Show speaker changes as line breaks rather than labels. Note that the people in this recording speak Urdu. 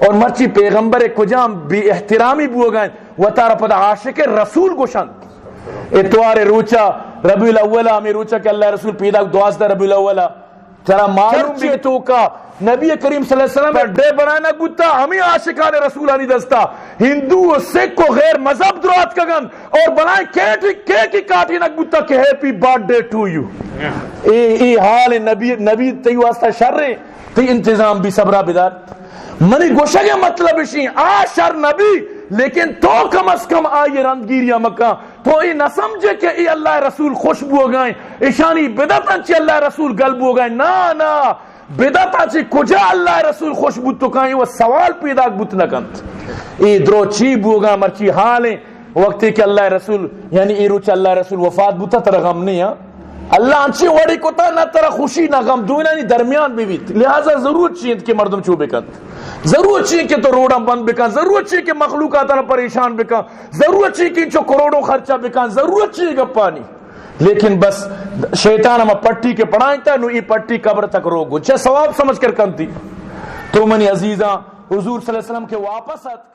اور مرچی پیغمبر کجام بی احترامی بو گئے و تارا پدا عاشق رسول گوشند اتوار روچا ربیع الاول ہمیں روچا کہ اللہ رسول پیدا 12 ربیع الاول ترا معلوم بھی تو کا نبی کریم صلی اللہ علیہ وسلم برڈے بنانا گتا ہمیں عاشقان رسولانی دستا ہندو و سکھ کو غیر مذہب درات کگن اور بنائیں کیک کاٹی نہ گتا کہ ہیپی برتھ ڈے ٹو یو ای حال نبی تی واسطہ شر رہے تی انتظام بھی صبرہ بدار منی گوشہ کے مطلب اسی شر نبی لیکن تو کم از کم آئی رندگیریاں مکہ تو ای نہ سمجھے کہ ای اللہ رسول خوشبو ہو گئیں ایشانی بدعتاں چی اللہ رسول گلب ہو گئیں نا بدعتاں چی کجا اللہ رسول خوشبو تو کہیں وہ سوال پیدا بت نہ کنت ای درو چی بو گا مرچی حالیں وقتی کہ اللہ رسول یعنی ای روچ اللہ رسول وفات بوتا تر غم نہیں ہاں اللہ انچی وڑی کو تا نہ ترا خوشی نہ غم دونانی درمیان بھی بیت لہذا ضرورت چیئے کہ مردم چو بکند ضرورت چیئے کہ تو روڑا بند بکند ضرورت چیئے کہ مخلوقات پریشان بکند ضرورت چیئے کہ انچو کروڑوں خرچہ بکند ضرورت چیئے کہ پانی لیکن بس شیطان ہمیں پٹی کے پڑھائیں تا نو ای پٹی قبر تک روگو چھے ثواب سمجھ کر کنتی تو منی عزیزاں حضور صلی اللہ علیہ وسلم کے واپس آت